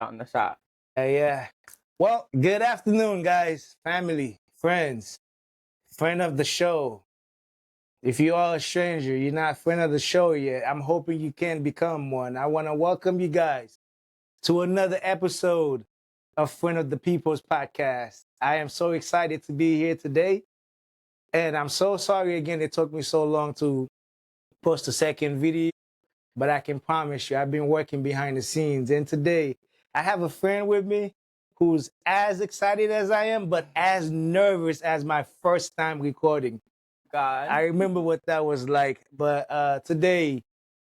on the shop. Yeah. Well, good afternoon, guys, family, friends, friend of the show. If you are a stranger, you're not a friend of the show yet, I'm hoping you can become one. I want to welcome you guys to another episode of Friend of the People's podcast. I am so excited to be here today. And I'm so sorry again it took me so long to post a second video, but I can promise you I've been working behind the scenes. And today I have a friend with me who's as excited as I am, but as nervous as my first time recording. God. I remember what that was like. But today,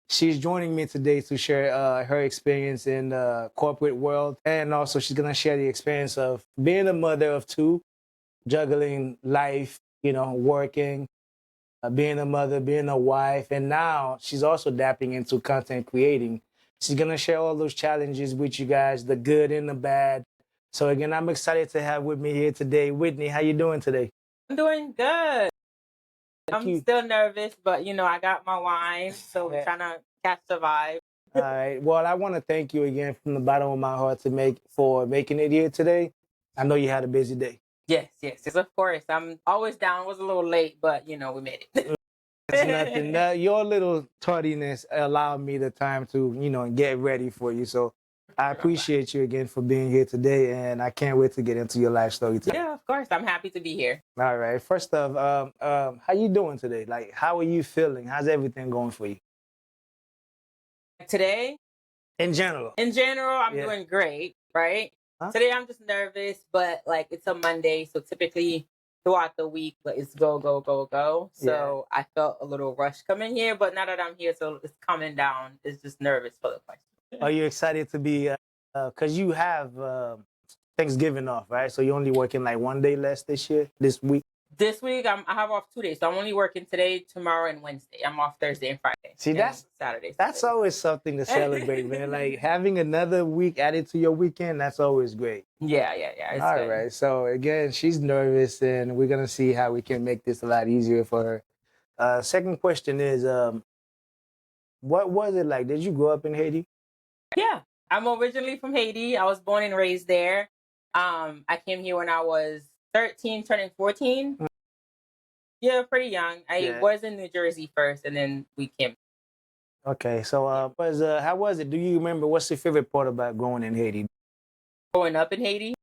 she's joining me today to share her experience in the corporate world. And also she's going to share the experience of being a mother of two, juggling life, working, being a mother, being a wife. And now she's also dapping into content creating. She's going to share all those challenges with you guys, the good and the bad. So again, I'm excited to have with me here today, Whitney. How you doing today? I'm doing good. I'm still nervous, but I got my wine, so we're trying to catch the vibe. All right. Well, I want to thank you again from the bottom of my heart for making it here today. I know you had a busy day. Yes, of course. I'm always down. Was a little late, but we made it. It's nothing. Your little tardiness allowed me the time to, get ready for you. So I appreciate you again for being here today, and I can't wait to get into your life story today. Yeah, of course. I'm happy to be here. All right. First off, how you doing today? Like, how are you feeling? How's everything going for you? Today? In general, I'm doing great, right? Huh? Today I'm just nervous, but it's a Monday, so typically throughout the week, it's go, go, go, go. So I felt a little rush coming here, but now that I'm here, so it's coming down. It's just nervous for the question. Are you excited to be, because you have Thanksgiving off, right? So you're only working like one day less this week? This week, I have off 2 days. So I'm only working today, tomorrow, and Wednesday. I'm off Thursday and Friday. See, that's Saturday. That's always something to celebrate, man. Like having another week added to your weekend, that's always great. Yeah. All right. So again, she's nervous, and we're going to see how we can make this a lot easier for her. Second question is, what was it like? Did you grow up in Haiti? Yeah, I'm originally from Haiti. I was born and raised there. I came here when I was 13, turning 14. Mm. Yeah, pretty young. I was in New Jersey first, and then we came. Okay, so how was it? Do you remember what's your favorite part about growing in Haiti? Growing up in Haiti?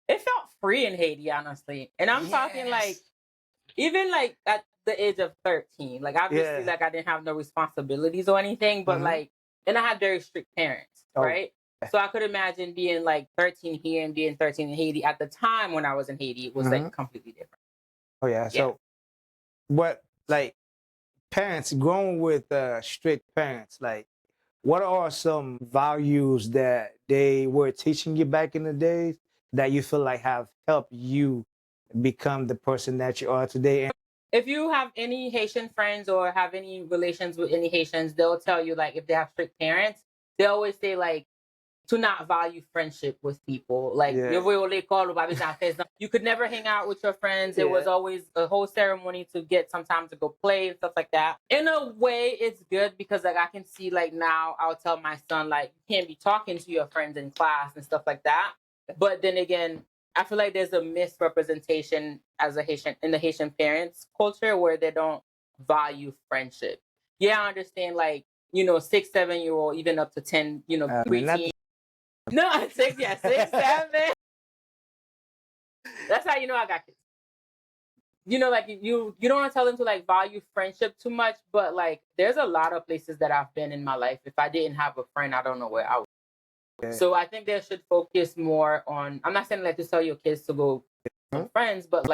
It felt free in Haiti, honestly. And I'm talking even at the age of 13. Obviously, I didn't have no responsibilities or anything, but and I had very strict parents, right? So I could imagine being 13 here and being 13 in Haiti. At the time when I was in Haiti, it was completely different. Oh yeah. So what parents growing with strict parents, what are some values that they were teaching you back in the days that you feel like have helped you become the person that you are today? If you have any Haitian friends or have any relations with any Haitians, they'll tell you if they have strict parents, they always say to not value friendship with people. You could never hang out with your friends. It was always a whole ceremony to get some time to go play and stuff like that. In a way, it's good because I can see now I'll tell my son you can't be talking to your friends in class and stuff like that. But then again, I feel like there's a misrepresentation as a Haitian in the Haitian parents culture where they don't value friendship. Yeah, I understand 6, 7-year-old, even up to 10, preteen. No, 6, 7. That's how I got kids. You don't want to tell them to value friendship too much, but there's a lot of places that I've been in my life. If I didn't have a friend, I don't know where I would. Okay. So I think they should focus more on, I'm not saying to tell your kids to go with friends, but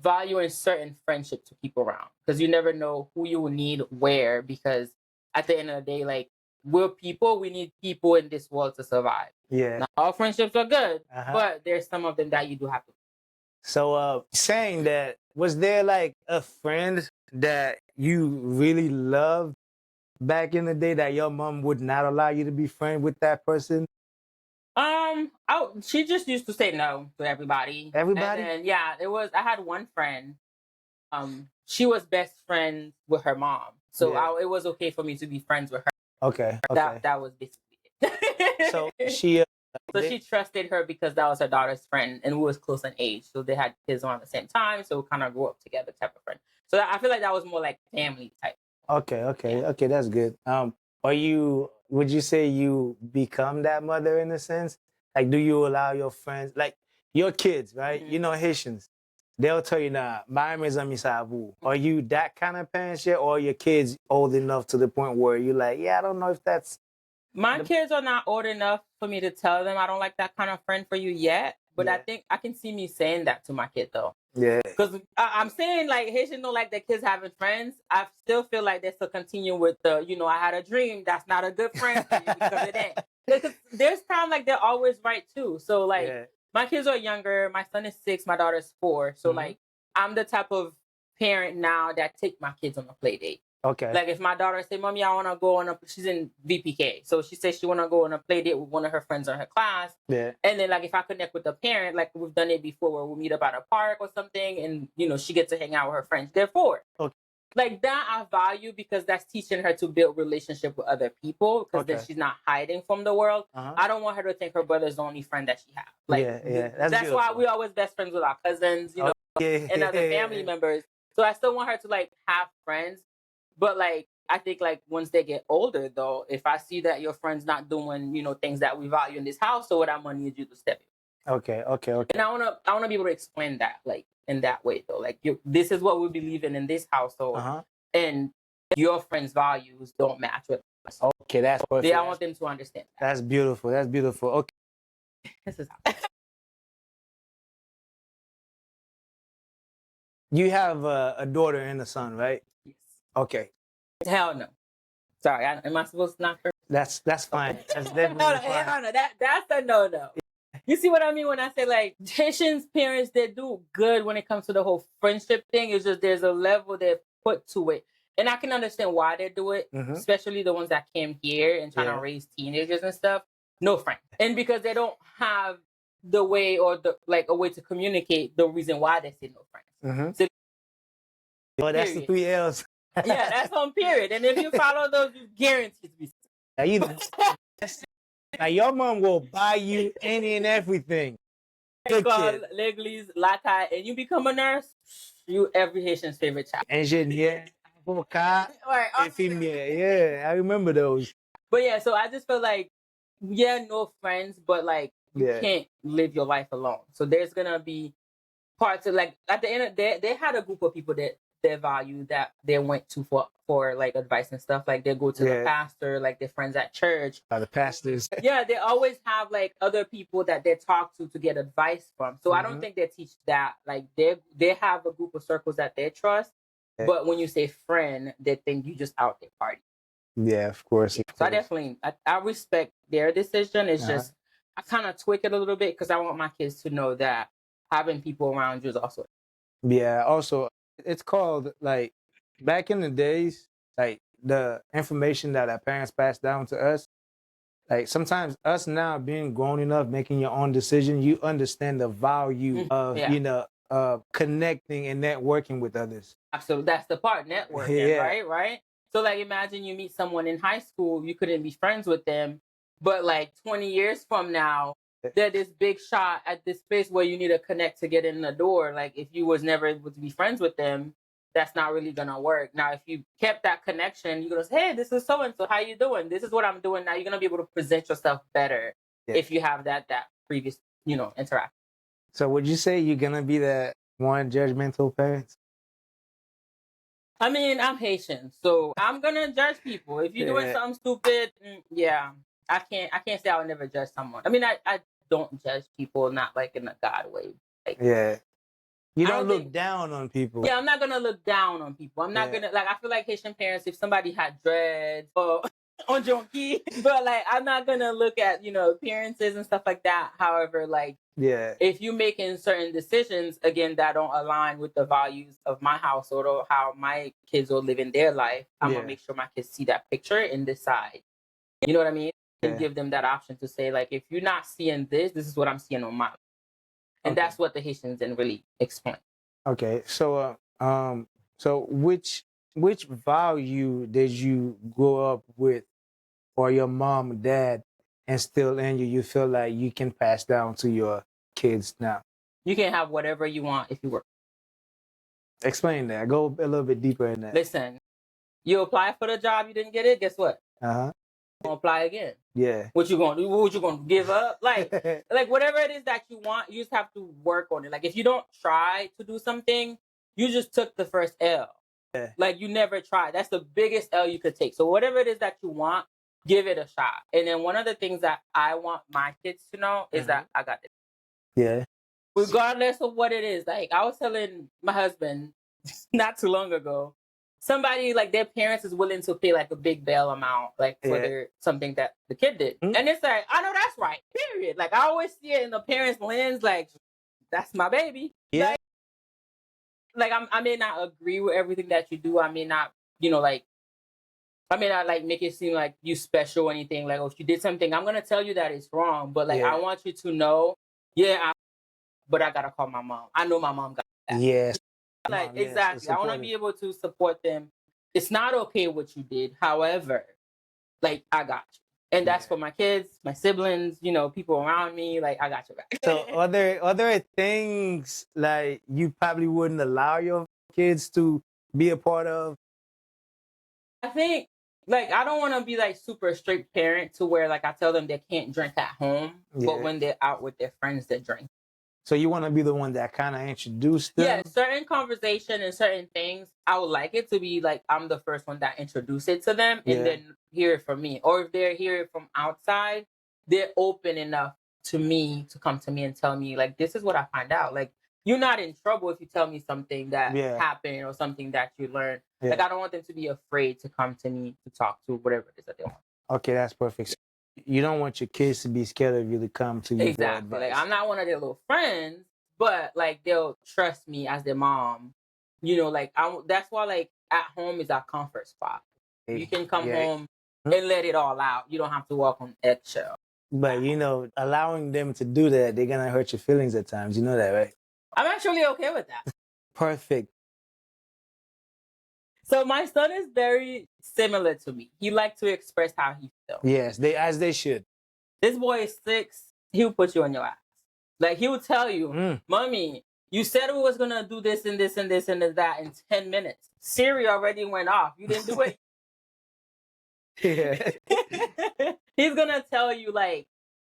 valuing certain friendship to keep around. Because you never know who you will need where, because at the end of the day, we're people, we need people in this world to survive. Yeah. Now, all friendships are good, but there's some of them that you do have to. So saying that, was there a friend that you really loved back in the day that your mom would not allow you to be friends with that person? She just used to say no to everybody. Everybody? And I had one friend. She was best friends with her mom. So it was okay for me to be friends with her. Okay. That was basically it. So she. So she trusted her because that was her daughter's friend, and we was close in age, so they had kids around the same time, so we kind of grew up together type of friend. So I feel like that was more like family type. Okay, that's good. Would you say you become that mother in a sense? Like, do you allow your friends, like your kids, right? Mm-hmm. You know, Haitians, they'll tell you, nah, my is a misabu. Are you that kind of parent yet, or are your kids old enough to the point where you're like, yeah, I don't know if that's. My kids are not old enough for me to tell them I don't like that kind of friend for you yet, but I think I can see me saying that to my kid though. Yeah. Because I'm saying like Haitians don't like their kids having friends. I still feel like they still continue with the, I had a dream. That's not a good friend for you because it ain't. Because there's times like they're always right too. So like my kids are younger. My son is 6. My daughter's 4. So like I'm the type of parent now that take my kids on a play date. Okay. Like if my daughter say, "Mommy, I want to go on she's in VPK, so she says she want to go on a play date with one of her friends in her class. Yeah. And then like if I connect with the parent, like we've done it before, where we'll meet up at a park or something, and she gets to hang out with her friends. Therefore, like that I value because that's teaching her to build relationship with other people because then she's not hiding from the world. I don't want her to think her brother's the only friend that she has. Like that's why we always best friends with our cousins, and other family members. So I still want her to like have friends. But like I think like once they get older though, if I see that your friend's not doing, things that we value in this household, I'm gonna need you to step in. Okay. And I wanna be able to explain that like in that way though. Like this is what we believe in this household, and your friends' values don't match with us. Okay, that's perfect. I want them to understand that. That's beautiful. Okay. This is You have a daughter and a son, right? Yes. Okay. Hell no. Sorry, am I supposed to not? That's fine. That's definitely fine. No, that's a no. You see what I mean when I say like Haitians parents, they do good when it comes to the whole friendship thing. It's just there's a level they put to it, and I can understand why they do it, especially the ones that came here and trying to raise teenagers and stuff. No friends, and because they don't have the way or a way to communicate the reason why they say no friends. So, that's the 3 L's. Yeah, that's on period. And if you follow those, you guaranteed to be. Now your mom will buy you any and everything. L'église, latte, and you become a nurse, you every Haitian's favorite child. Engineer, avocat, infirmier. Yeah, I remember those. But yeah, so I just feel like, no friends, but like you can't live your life alone. So there's gonna be parts of like at the end of the day, they had a group of people that they value that they went to for like advice and stuff. Like they go to the pastor, like their friends at church. The pastors. Yeah, they always have like other people that they talk to get advice from. So I don't think they teach that. Like they have a group of circles that they trust. But when you say friend, they think you just out there party. Yeah, of course. So I respect their decision. It's just I kind of tweak it a little bit because I want my kids to know that having people around you is also. Yeah, also it's called like back in the days, like the information that our parents passed down to us. Like sometimes us now being grown enough, making your own decision, you understand the value of connecting and networking with others. Absolutely, that's the part, networking, right? So like imagine you meet someone in high school, you couldn't be friends with them, but like 20 years from now, they're this big shot at this place where you need to connect to get in the door. Like if you was never able to be friends with them, that's not really gonna work. Now, if you kept that connection, you're gonna say, "Hey, this is so and so. How you doing? This is what I'm doing." Now you're gonna be able to present yourself better if you have that previous, interaction. So, would you say you're gonna be that one judgmental parent? I mean, I'm Haitian, so I'm gonna judge people. If you're doing something stupid, I can't say I would never judge someone. I mean, I don't judge people, not like in a God way. Like, you don't look down on people. Yeah, I'm not gonna look down on people. I'm not gonna I feel like Haitian parents, if somebody had dreads or on jonky, but like I'm not gonna look at appearances and stuff like that. However, like if you making certain decisions again that don't align with the values of my household or how my kids are living their life, I'm gonna make sure my kids see that picture and decide. You know what I mean? And give them that option to say like, if you're not seeing this is what I'm seeing on my life. And that's what the Haitians didn't really explain. Okay, so so which value did you grow up with, or your mom and dad instilled in you, you feel like you can pass down to your kids now? You can have whatever you want if you work. Explain that. Go a little bit deeper in that. Listen, you apply for the job, you didn't get it, guess what? Uh-huh. Gonna apply again. Yeah. What you gonna do? What you gonna give up? Like whatever it is that you want, you just have to work on it. Like if you don't try to do something, you just took the first L. Yeah. Like you never tried. That's the biggest L you could take. So whatever it is that you want, give it a shot. And then one of the things that I want my kids to know is that I got it. Yeah. Regardless of what it is. Like I was telling my husband not too long ago, somebody like their parents is willing to pay like a big bail amount, like for their something that the kid did. And it's like, I know that's right, period. Like I always see it in the parents' lens, like, that's my baby. Yeah. Like I may not agree with everything that you do. I may not, like, I may not like make it seem like you special or anything. Like, oh, if you did something, I'm gonna tell you that it's wrong. But like I want you to know, but I gotta call my mom. I know my mom got that. Yes. Like, exactly. I want to be able to support them. It's not okay what you did. However, like, I got you. And that's for my kids, my siblings, people around me. Like, I got your back. So are there things like you probably wouldn't allow your kids to be a part of? I think, like, I don't want to be like super strict parent to where like I tell them they can't drink at home, but when they're out with their friends, they drink. So you want to be the one that kind of introduced them? Yeah, certain conversation and certain things, I would like it to be like I'm the first one that introduce it to them and then hear it from me. Or if they're hearing it from outside, they're open enough to me to come to me and tell me, like, this is what I find out. Like, you're not in trouble if you tell me something that happened or something that you learned. Yeah. Like, I don't want them to be afraid to come to me to talk to whatever it is that they want. Okay, that's perfect. You don't want your kids to be scared of you to come to you. Exactly. Like, I'm not one of their little friends, but like they'll trust me as their mom. Like that's why like at home is our comfort spot. You can come home and let it all out. You don't have to walk on eggshell. But allowing them to do that, they're gonna hurt your feelings at times. You know that, right? I'm actually okay with that. Perfect. So my son is very similar to me. He likes to express how he feels. Yes, as they should. This boy is 6. He'll put you on your ass. Like he will tell you, Mommy, you said we was gonna do this and this and this and that in 10 minutes. Siri already went off. You didn't do it. Yeah. He's gonna tell you like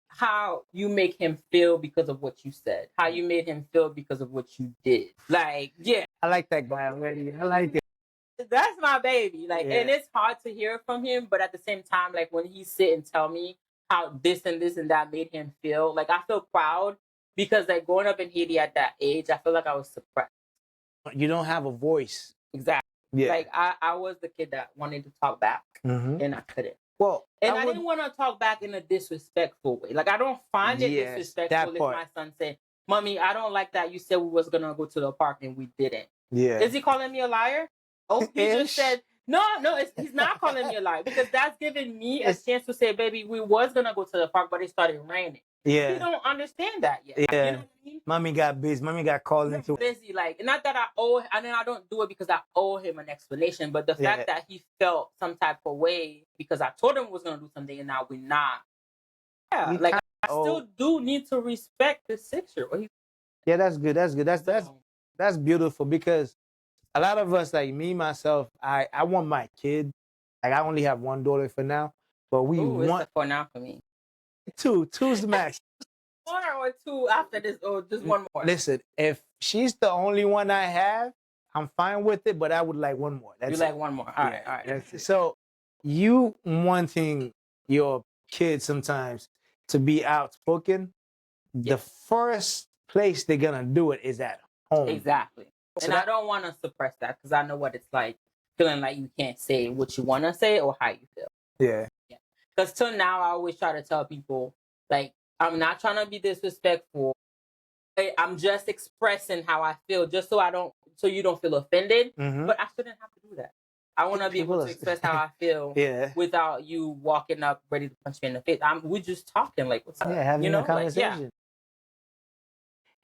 how you make him feel because of what you said. How you made him feel because of what you did. Like, yeah. I like that guy already. I like it. That's my baby. Like, and it's hard to hear from him, but at the same time, like when he sit and tell me how this and this and that made him feel, like I feel proud because like growing up in Haiti at that age, I feel like I was suppressed. You don't have a voice. Exactly. Yeah. Like I was the kid that wanted to talk back and I couldn't. Well, I didn't want to talk back in a disrespectful way. Like I don't find it disrespectful if my son said, Mommy, I don't like that you said we was gonna go to the park and we didn't. Yeah. Is he calling me a liar? Oh, he just said, no, he's not calling me a liar because that's giving me a chance to say, baby, we was going to go to the park, but it started raining. Yeah. He don't understand that yet. Yeah. You know what I mean? Mommy got busy. Mommy got called into busy. Like, not that I owe, I mean, I don't do it because I owe him an explanation, but the fact that he felt some type of way because I told him we was going to do something and now we're not. Yeah. Like, I still do need to respect the 6-year-old. Yeah, that's good. That's good. That's beautiful because a lot of us, like me, myself, I want my kid. Like I only have one daughter for now, but we want for now for me. Two's the max. 1 or 2 after this, or just one more. Listen, if she's the only one I have, I'm fine with it, but I would like one more. That's like one more. All right. So you wanting your kid sometimes to be outspoken, the first place they're gonna do it is at home. Exactly. And I don't want to suppress that because I know what it's like feeling like you can't say what you want to say or how you feel. Yeah. Because till now, I always try to tell people, like, I'm not trying to be disrespectful. I'm just expressing how I feel just so you don't feel offended. Mm-hmm. But I shouldn't have to do that. I want to be able to express how I feel without you walking up ready to punch me in the face. We're just talking like, what's up? Yeah, having a conversation. Like,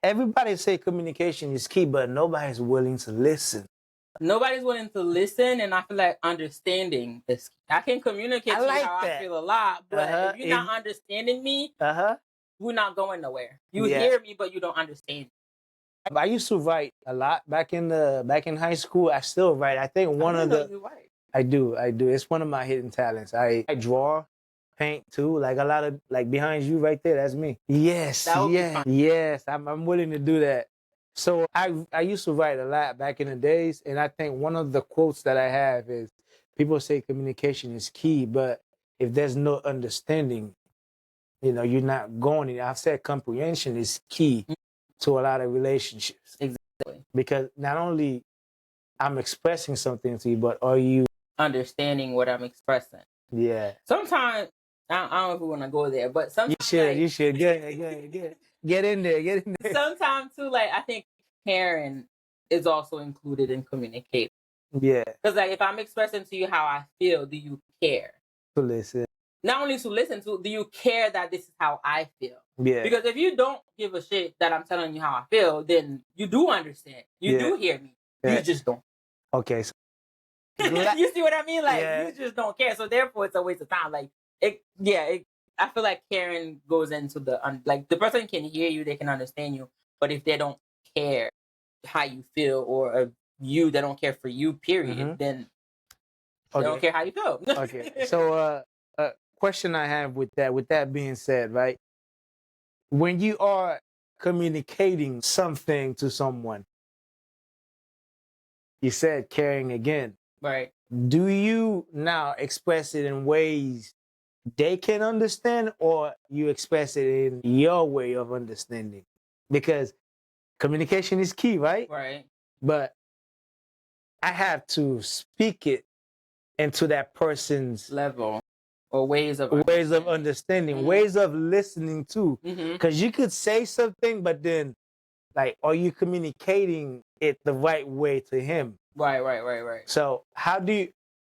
everybody say communication is key, but nobody's willing to listen. Nobody's willing to listen, and I feel like understanding is. I can communicate to you how I feel a lot, but if you're not understanding me, we're not going nowhere. You hear me, but you don't understand. I used to write a lot back in high school. I still write. I think one of the you write. I do. It's one of my hidden talents. I draw, paint too. Like a lot of like behind you right there. That's me. Yes, That would be fun. yes. I'm willing to do that. So I used to write a lot back in the days, and I think one of the quotes that I have is people say communication is key, but if there's no understanding, you're not going in. I've said comprehension is key to a lot of relationships. Exactly. Because not only I'm expressing something to you, but are you understanding what I'm expressing? Yeah. Sometimes I don't know if we want to go there, but sometimes you should get in there. Sometimes too, like I think caring is also included in communicating. Yeah. Because like if I'm expressing to you how I feel, do you care? To listen. Not only to listen to, do you care that this is how I feel? Yeah. Because if you don't give a shit that I'm telling you how I feel, then you do understand. You do hear me. You just don't. Okay. So you see what I mean? Like you just don't care. So therefore, it's a waste of time. Like I feel like caring goes into the like the person can hear you, they can understand you, but if they don't care how you feel or they don't care for you, period, then they don't care how you feel. Okay. So question I have with that being said, right? When you are communicating something to someone, you said caring again. Right. Do you now express it in ways they can understand, or you express it in your way of understanding? Because communication is key, right? Right. But I have to speak it into that person's level or ways of understanding, ways of listening too. Because you could say something, but then, like, are you communicating it the right way to him? Right. So how do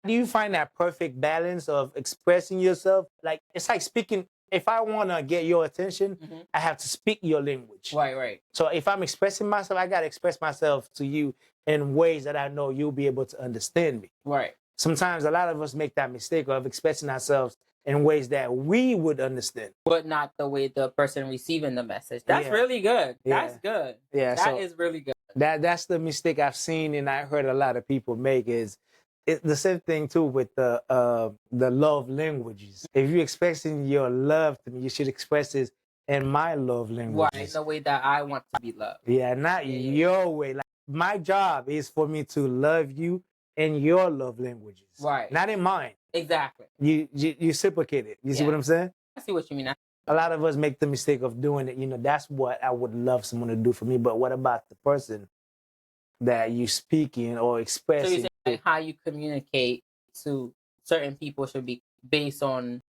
you find that perfect balance of expressing yourself? Like, it's like speaking. If I want to get your attention, I have to speak your language. Right. So if I'm expressing myself, I got to express myself to you in ways that I know you'll be able to understand me. Right. Sometimes a lot of us make that mistake of expressing ourselves in ways that we would understand, but not the way the person receiving the message. That's really good. That's good. Yeah, that is really good. That's the mistake I've seen, and I heard a lot of people make is it's the same thing too with the love languages. If you're expressing your love to me, you should express it in my love languages. Right, the way that I want to be loved. Yeah, not your way. Like, my job is for me to love you in your love languages. Right. Not in mine. Exactly. You reciprocate it. You see what I'm saying? I see what you mean. A lot of us make the mistake of doing it. That's what I would love someone to do for me. But what about the person that you speaking or expressing? So you're saying how you communicate to certain people should be based on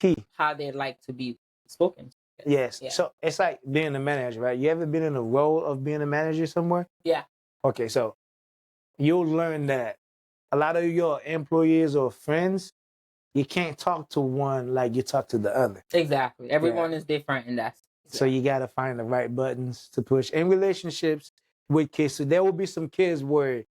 key how they like to be spoken to. Yes. Yeah. So it's like being a manager, right? You ever been in a role of being a manager somewhere? Yeah. Okay, so you'll learn that a lot of your employees or friends, you can't talk to one like you talk to the other. Exactly. Everyone is different in that. So you got to find the right buttons to push. In relationships with kids, so there will be some kids where,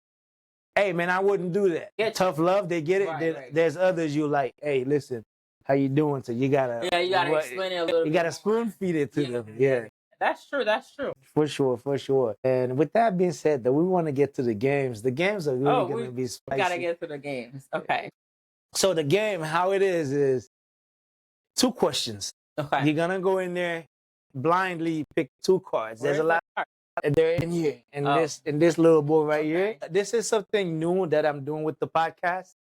hey, man, I wouldn't do that. Tough love, they get it. Right. There's others you like, hey, listen, how you doing? So you got to explain it a little bit. You got to spoon feed it to them. Yeah. That's true. For sure. And with that being said, though, we want to get to the games. The games are really going to be spicy. We got to get to the games. Okay. So the game, how it is 2 questions. Okay. You're going to go in there, blindly pick 2 cards. There's a lot. They're in here, in this little bowl right here. This is something new that I'm doing with the podcast.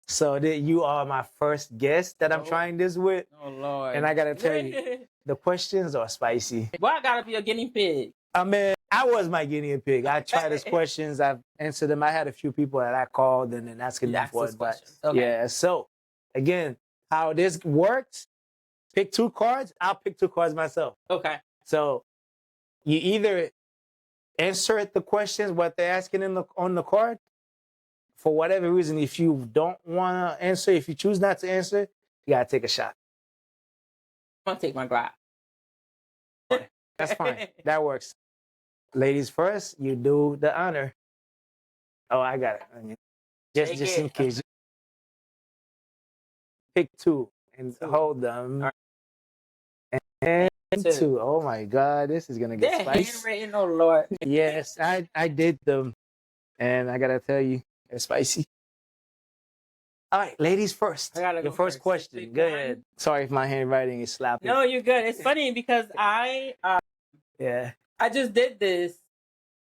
So that you are my first guest that I'm trying this with. Oh, Lord. And I got to tell you, the questions are spicy. Well, I got to be a guinea pig. I mean, I was my guinea pig. I tried these questions. I've answered them. I had a few people that I called and then asking them for advice. Okay. Yeah. So, again, how this works, pick 2 cards. I'll pick 2 cards myself. Okay. So, you either insert the questions, what they're asking on the card. For whatever reason, if you don't want to answer, if you choose not to answer, you got to take a shot. I'm going to take my grab. That's fine. That works. Ladies first, you do the honor. Oh, I got it. Just Take in it. case. Pick two and Two. hold them. All And Two. two. Oh my God, this is gonna get They're spicy. handwritten, oh Lord. Yes, I did them, and I gotta tell you, they're spicy. All right, ladies first. I gotta Your go first first. question. Pick Go one. ahead. Sorry if my handwriting is slapping. No, you're good. It's funny because Yeah. I just did this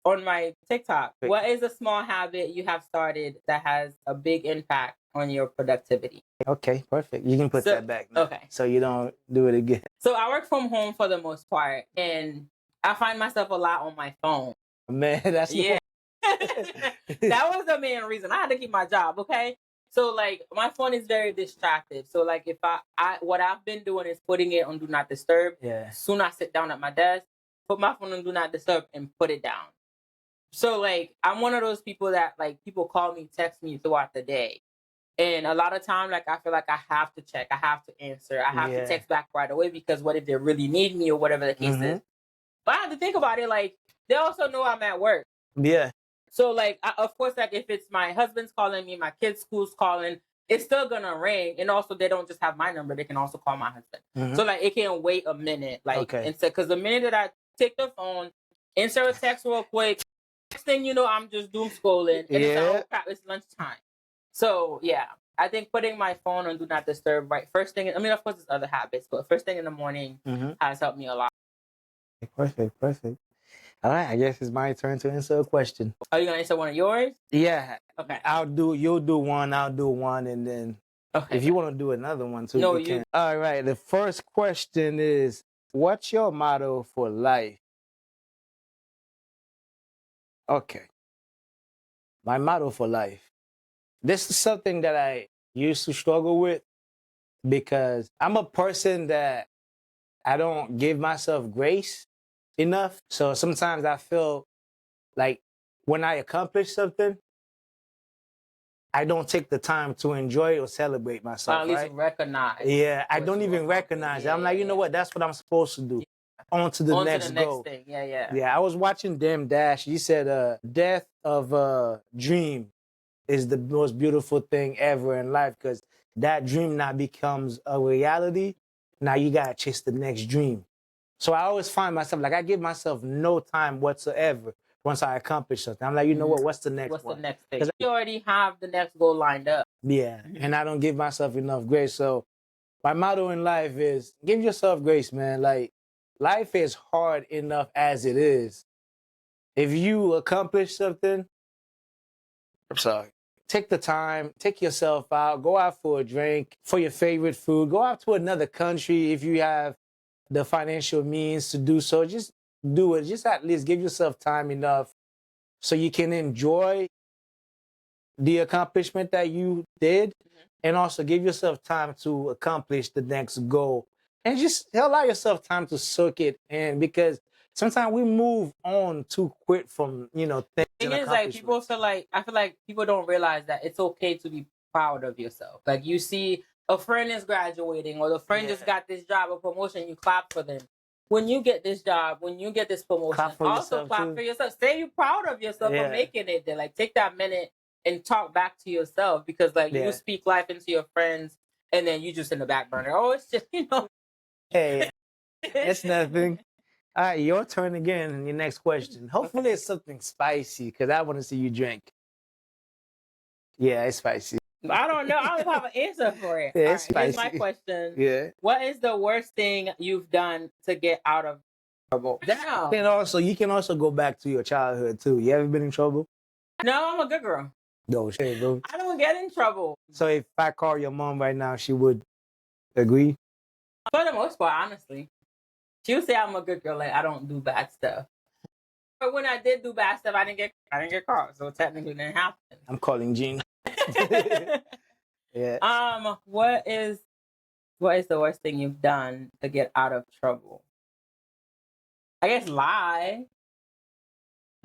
on my TikTok. Wait. What is a small habit you have started that has a big impact on your productivity? Okay, perfect. You can put that back now, okay. so you don't do it again. So I work from home for the most part, and I find myself a lot on my phone. Man, that's Yeah. That was the main reason. I had to keep my job, okay? So like my phone is very distracted. So like if I what I've been doing is putting it on do not disturb. Yeah. Soon I sit down at my desk, put my phone on do not disturb and put it down. So like I'm one of those people that like people call me, text me throughout the day. And a lot of time, like I feel like I have to check, I have to answer, I have to text back right away because what if they really need me or whatever the case is. But I have to think about it, like they also know I'm at work. Yeah. So like of course, like if it's my husband's calling me, my kids' school's calling, it's still gonna ring. And also they don't just have my number, they can also call my husband. So like it can wait a minute. Like instead, because the minute that I take the phone, insert a text real quick, next thing you know, I'm just doom scrolling. And it's like, oh crap, it's lunchtime. So yeah, I think putting my phone on do not disturb right first thing. I mean, of course, there's other habits, but first thing in the morning has helped me a lot. Perfect. All right, I guess it's my turn to answer a question. Are you gonna answer one of yours? Yeah. Okay. You'll do one, I'll do one, and then if you want to do another one too, no, you can. All right, the first question is, what's your motto for life? Okay. My motto for life. This is something that I used to struggle with because I'm a person that I don't give myself grace enough. So sometimes I feel like when I accomplish something, I don't take the time to enjoy or celebrate myself. At least recognize. Yeah, I don't even recognize it. I'm like, you know what? That's what I'm supposed to do. On to the next goal. Thing. Yeah. Yeah, I was watching Damn Dash. He said, death of a dream is the most beautiful thing ever in life because that dream now becomes a reality. Now you got to chase the next dream. So I always find myself, like I give myself no time whatsoever once I accomplish something. I'm like, you know what? What's the next one? What's the next thing? You already have the next goal lined up. Yeah, and I don't give myself enough grace. So my motto in life is give yourself grace, man. Like life is hard enough as it is. If you accomplish something, I'm sorry, take the time, take yourself out, go out for a drink, for your favorite food, go out to another country if you have the financial means to do so. Just do it. Just at least give yourself time enough so you can enjoy the accomplishment that you did and also give yourself time to accomplish the next goal. And just allow yourself time to soak it in because sometimes we move on too quick from, things. Thing is, like, people feel like, I feel like people don't realize that it's okay to be proud of yourself. Like, you see a friend is graduating or the friend just got this job or promotion, you clap for them. When you get this job, when you get this promotion, also clap for yourself. Say you're proud of yourself for making it there. Like, take that minute and talk back to yourself because, like, you speak life into your friends and then you just in the back burner. Oh, it's just, Hey, it's nothing. All right, your turn again and your next question. Hopefully it's something spicy because I want to see you drink. Yeah, it's spicy. I don't know. I don't have an answer for it. Yeah, it's spicy. Here's my question. Yeah. What is the worst thing you've done to get out of trouble? Damn. You can also go back to your childhood too. You ever been in trouble? No, I'm a good girl. No shit, bro. I don't get in trouble. So if I call your mom right now, she would agree? For the most part, honestly. She would say I'm a good girl, like I don't do bad stuff. But when I did do bad stuff, I didn't get caught. So technically it didn't happen. I'm calling Gene. Yeah. What is the worst thing you've done to get out of trouble? I guess lie.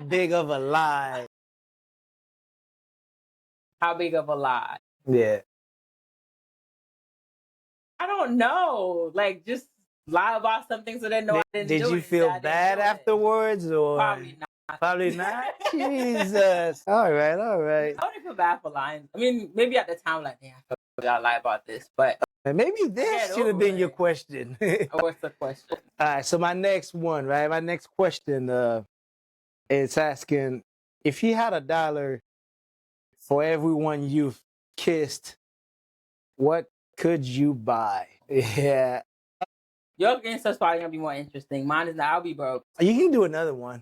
Big of a lie. How big of a lie? Yeah. I don't know. Like just lie about something so they know I didn't do it. Did you feel bad afterwards or? Probably not. Probably not. Jesus. All right. I wouldn't feel bad for lying. I mean, maybe at the time, like, damn, I forgot to lie about this, but Maybe this should have been your question. What's the question? All right. So my next one, right? My next question, is asking if you had $1 for everyone you've kissed, what could you buy? Yeah. Your answer's probably gonna be more interesting. Mine is not. I'll be broke. You can do another one.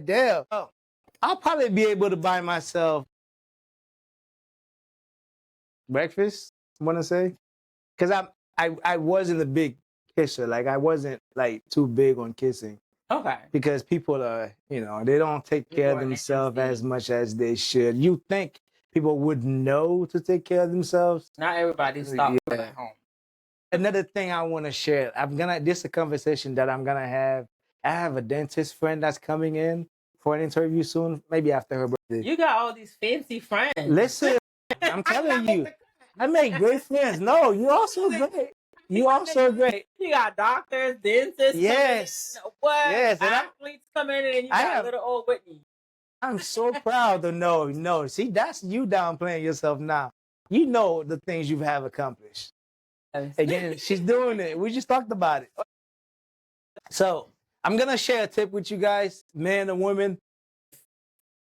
Damn. Oh, I'll probably be able to buy myself breakfast, I want to say. Because I wasn't a big kisser. Like, I wasn't, like, too big on kissing. Okay. Because people are, they don't take care of themselves as much as they should. You think people would know to take care of themselves? Not everybody stop at home. Another thing I want to share, this is a conversation that I'm gonna have. I have a dentist friend that's coming in for an interview soon, maybe after her birthday. You got all these fancy friends. Listen, I'm telling you, I make great friends. No, you're also great. You also great. You got doctors, dentists. Yes. What? Yes. And athletes coming in, and you got little old Whitney. I'm so proud to know. No, see, that's you downplaying yourself now. You know the things you have accomplished. Again, she's doing it. We just talked about it. So I'm gonna share a tip with you guys, man and woman.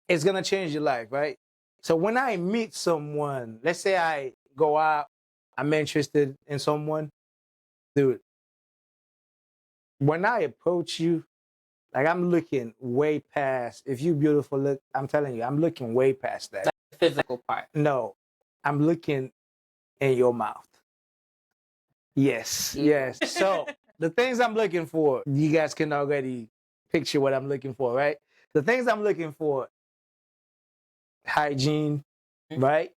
It's gonna change your life, right? So when I meet someone, let's say I go out, I'm interested in someone, dude. When I approach you, like, I'm looking way past. If you beautiful, look, I'm telling you, I'm looking way past that. Like the physical part. No, I'm looking in your mouth. Yes, yes. So the things I'm looking for, you guys can already picture what I'm looking for, right? The things I'm looking for, hygiene, right?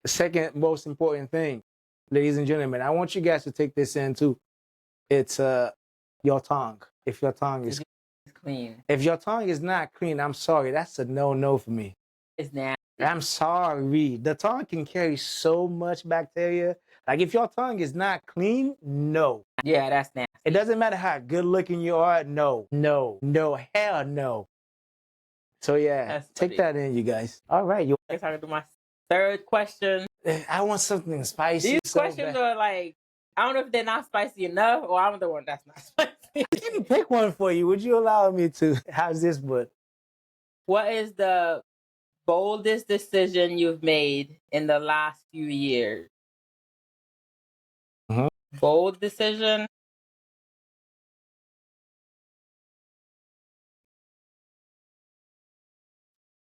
The second most important thing, ladies and gentlemen, I want you guys to take this in too. It's your tongue. If your tongue is clean. If your tongue is not clean, I'm sorry. That's a no for me. It's nasty. I'm sorry. The tongue can carry so much bacteria. Like, if your tongue is not clean, no. Yeah, that's nasty. It doesn't matter how good looking you are. No, hell no. So yeah, take that in, you guys. All right. Next, I can do my third question. I want something spicy. These questions are like, I don't know if they're not spicy enough, or I'm the one that's not spicy. Let me pick one for you. Would you allow me to? How's this, bud? What is the boldest decision you've made in the last few years? Bold decision?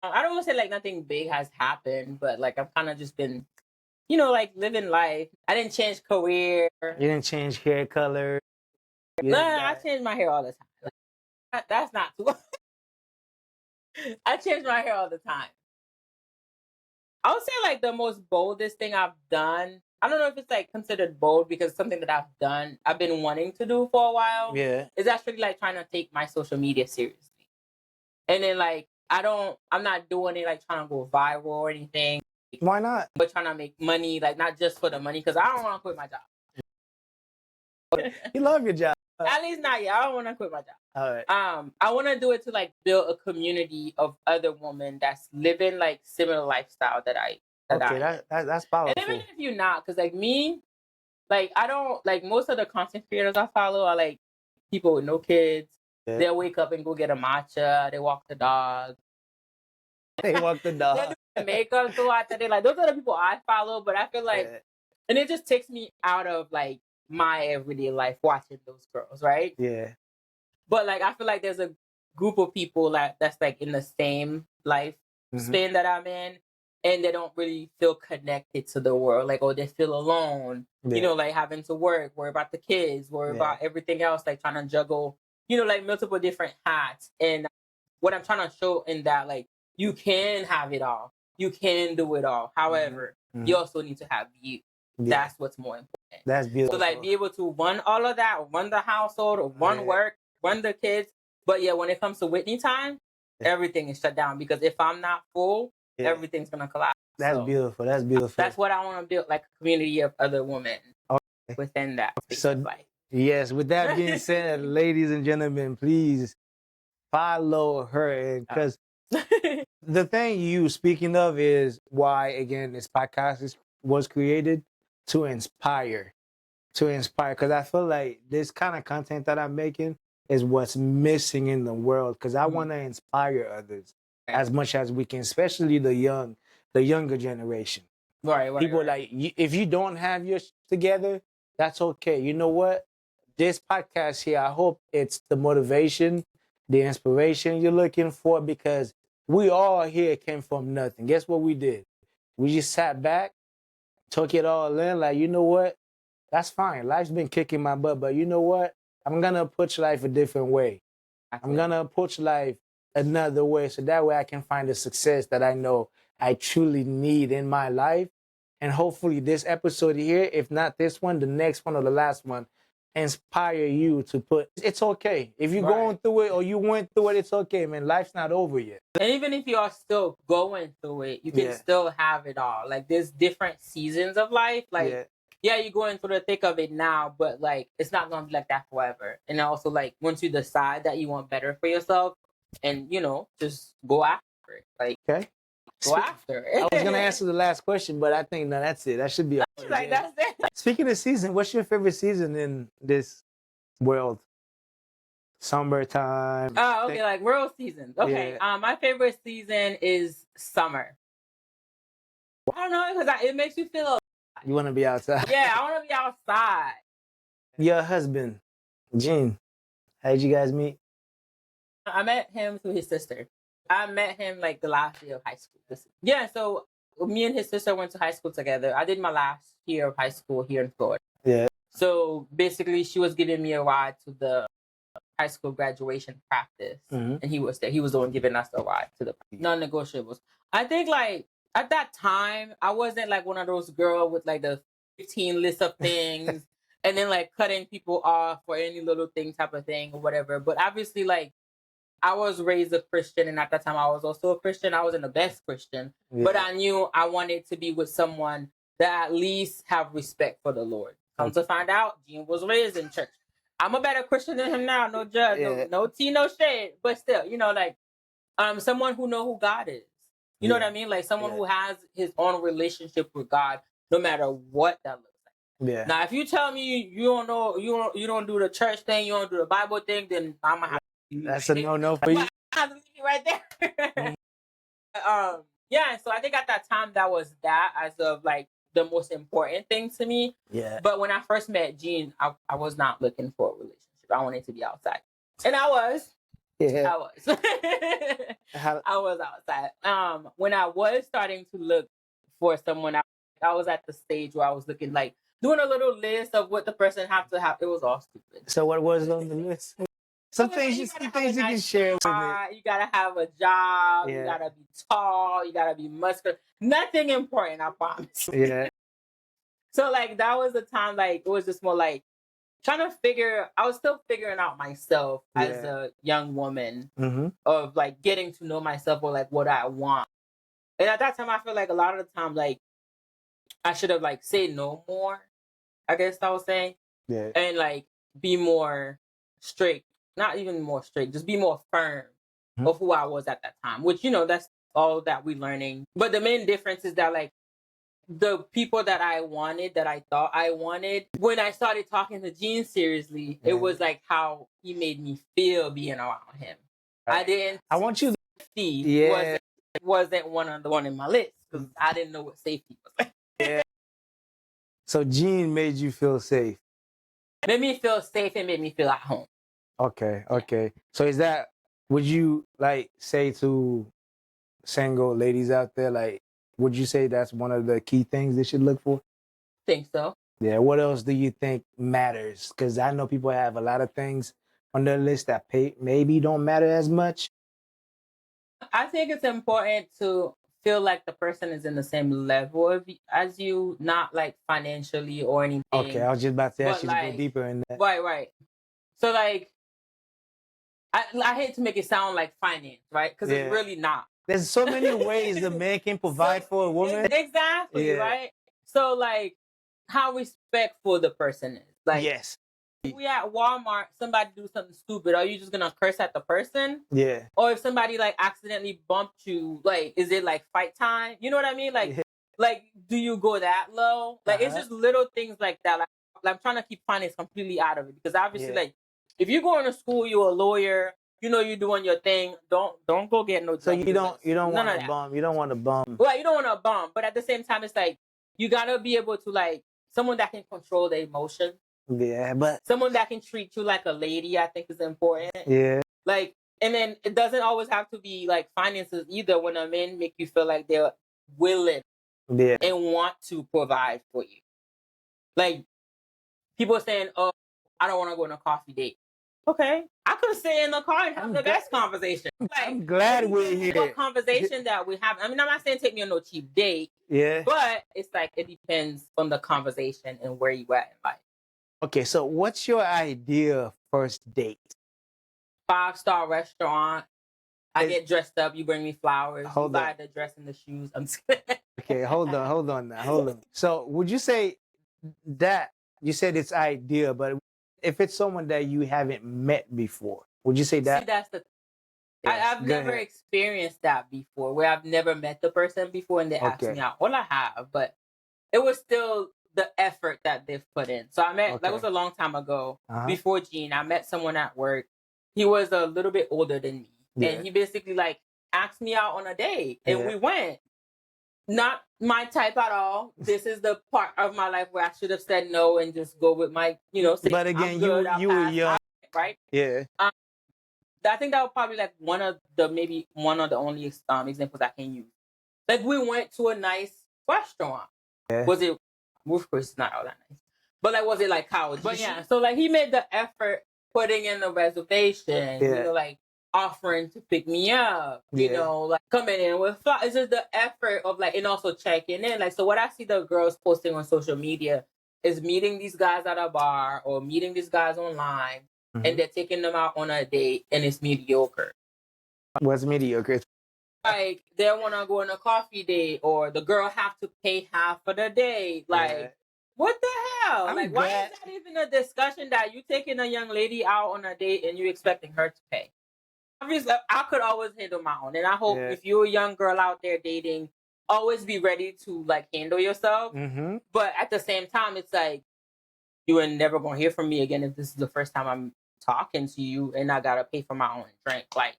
I don't want to say like nothing big has happened, but like I've kind of just been, like living life. I didn't change career. You didn't change hair color. No, I change my hair all the time. Like, that's not too. I change my hair all the time. I would say like the most boldest thing I've done. I don't know if it's like considered bold because it's something that I've been wanting to do for a while. Yeah. It's actually like trying to take my social media seriously. And then like, I'm not doing it like trying to go viral or anything. Why not? But trying to make money, like not just for the money, because I don't want to quit my job. You love your job. At least not yet. I don't want to quit my job. All right. I want to do it to like build a community of other women that's living like similar lifestyle that I. That's powerful. And even if you're not, because like me, like I don't like most of the content creators I follow are like people with no kids. Yeah. They'll wake up and go get a matcha. They walk the dog. They walk the dog. They do makeup throughout the day. Like those are the people I follow. But I feel like, and it just takes me out of like my everyday life watching those girls, right? Yeah. But like I feel like there's a group of people that's like in the same life span that I'm in, and they don't really feel connected to the world. Like, they feel alone. Yeah. Like having to worry about the kids, worry about everything else, like trying to juggle, like multiple different hats. And what I'm trying to show in that, like, you can have it all. You can do it all. However, you also need to have you. Yeah. That's what's more important. That's beautiful. So like be able to run all of that, run the household, or run work, run the kids. But yeah, when it comes to Whitney time, everything is shut down because if I'm not full, everything's gonna collapse. That's beautiful. That's beautiful. That's what I want to build, like a community of other women within that space of life. Yes, with that being said, ladies and gentlemen, please follow her, because the thing you speaking of is why, again, this podcast was created to inspire. Because I feel like this kind of content that I'm making is what's missing in the world. Because I want to inspire others as much as we can, especially the younger generation. Right. People like, if you don't have your together, that's okay. You know what? This podcast here, I hope it's the motivation, the inspiration you're looking for, because we all here came from nothing. Guess what we did? We just sat back, took it all in, like, you know what? That's fine. Life's been kicking my butt, but you know what? I'm going to approach life a different way. I'm going to approach life another way, so that way I can find the success that I know I truly need in my life. And hopefully this episode here, if not this one, the next one or the last one, inspire you to put, it's okay. If you're going through it or you went through it, it's okay, man. Life's not over yet. And even if you are still going through it, you can still have it all. Like, there's different seasons of life. Like, yeah, you're going through the thick of it now, but like, it's not going to be like that forever. And also, like, once you decide that you want better for yourself, and, you know, just go after it. Like, go after it. I was going to answer the last question, but I think, no, that's it. That should be all. Like, that's it. Speaking of season, what's your favorite season in this world? Summertime. Oh, okay, like world seasons. Okay, my favorite season is summer. I don't know, because it makes you feel. You want to be outside? Yeah, I want to be outside. Your husband, Gene, how did you guys meet? I met him through his sister. I met him like the last year of high school. Yeah, so me and his sister went to high school together. I did my last year of high school here in Florida. Yeah. So basically, she was giving me a ride to the high school graduation practice, and he was there. He was the one giving us a ride to the non-negotiables. I think, like, at that time, I wasn't like one of those girls with like the 15 list of things and then like cutting people off for any little thing type of thing or whatever. But obviously, like, I was raised a Christian, and at that time I was also a Christian. I wasn't the best Christian, but I knew I wanted to be with someone that at least have respect for the Lord. Come to find out, Gene was raised in church. I'm a better Christian than him now. No judge, no tea, no shade. But still, you know, like, someone who know who God is. You know what I mean? Like, someone who has his own relationship with God, no matter what that looks like. Yeah. Now, if you tell me you don't know, you don't do the church thing, you don't do the Bible thing, then I'm gonna have to. That's a no for you. I have to leave you right there. Yeah. So I think at that time that was that as of like the most important thing to me. Yeah. But when I first met Gene, I was not looking for a relationship. I wanted to be outside. And I was. Yeah. I was. I was outside. When I was starting to look for someone, I was at the stage where I was looking, like, doing a little list of what the person have to have. It was all stupid. So what was on the list? Some things you can share with me. You gotta have a job. You gotta be tall. You gotta be muscular. Nothing important, I promise. Yeah. So like that was the time. Like it was just more like trying to figure. I was still figuring out myself as a young woman of like getting to know myself or like what I want. And at that time, I feel like a lot of the time, like I should have like said no more. I guess I was saying, and like be more strict. Not even more strict, just be more firm of who I was at that time, which, you know, that's all that we're learning. But the main difference is that, like, the people that I wanted, that I thought I wanted, when I started talking to Gene seriously, it was like how he made me feel being around him. I want you to see wasn't one on the one in my list because I didn't know what safety was. So Gene made you feel safe. Made me feel safe and made me feel at home. Okay. So is that, would you like say to single ladies out there, like, would you say that's one of the key things they should look for? Think so. Yeah. What else do you think matters? Because I know people have a lot of things on their list that maybe don't matter as much. I think it's important to feel like the person is in the same level as you, not like financially or anything. Okay, I was just about to ask you to go deeper in that. Right. So like, I hate to make it sound like finance, right? Because it's really not. There's so many ways a man can provide for a woman. Exactly, right? So like, how respectful the person is. Like, yes. we at Walmart, somebody do something stupid, are you just gonna curse at the person? Yeah. Or if somebody like accidentally bumped you, like, is it like fight time? You know what I mean? Like, like, do you go that low? Like, it's just little things like that. Like I'm trying to keep finance completely out of it because obviously, like, if you're going to school, you're a lawyer, you know, you're doing your thing. Don't go get no. So you don't want to bum. You don't want to bum. Well, you don't want to bum, but at the same time, it's like you gotta be able to like someone that can control their emotion. Yeah, but someone that can treat you like a lady, I think, is important. Yeah. Like, and then it doesn't always have to be like finances either. When a man make you feel like they're willing and want to provide for you. Like, people are saying, "Oh, I don't want to go on a coffee date." Okay, I could stay in the car and have the best conversation. Like, I'm glad we're here. A conversation that we have. I mean, I'm not saying take me on no cheap date. Yeah. But it's like it depends on the conversation and where you at in life. Okay, so what's your idea first date? 5-star restaurant. I get dressed up. You bring me flowers. Hold you buy on. the dress and the shoes. I'm just kidding. Okay, hold on now. Hold on. So would you say that you said it's idea, but if it's someone that you haven't met before, would you say that? See, that's the I've never experienced that before, where I've never met the person before and they asked me out. Well, I have, but it was still the effort that they've put in. So I met, that was a long time ago, before Gene. I met someone at work. He was a little bit older than me. Yeah. And he basically like asked me out on a date and we went. Not my type at all. This is the part of my life where I should have said no and just go with my, you know, say, but again, you were young. Right? Yeah. I think that was probably like one of the only examples I can use. Like, we went to a nice restaurant. Yeah. Was it Wolf Chris? Not all that nice. But like, was it like college? But yeah, so like he made the effort putting in the reservation, you know, like offering to pick me up, you know, like coming in with flowers. It's just the effort of like, and also checking in. Like, so what I see the girls posting on social media is meeting these guys at a bar or meeting these guys online. And they're taking them out on a date, and it's mediocre. What's mediocre? Like, they want to go on a coffee date, or the girl have to pay half of the date. Like, what the hell? Like, why is that even a discussion that you taking a young lady out on a date and you expecting her to pay? Obviously, I could always handle my own. And I hope if you're a young girl out there dating, always be ready to, like, handle yourself. But at the same time, it's like, you are never going to hear from me again if this is the first time I'm talking to you and I gotta pay for my own drink. Like,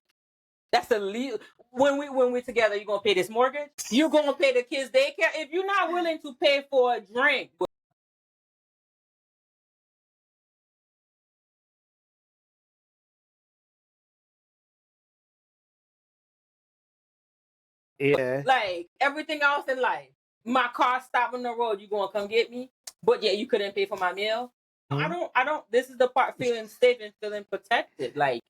that's illegal. When we're together, you're gonna pay this mortgage, you're gonna pay the kids' daycare. If you're not willing to pay for a drink, like everything else in life, my car stopped on the road, you gonna come get me, but you couldn't pay for my meal. I don't. This is the part, feeling safe and feeling protected. Like,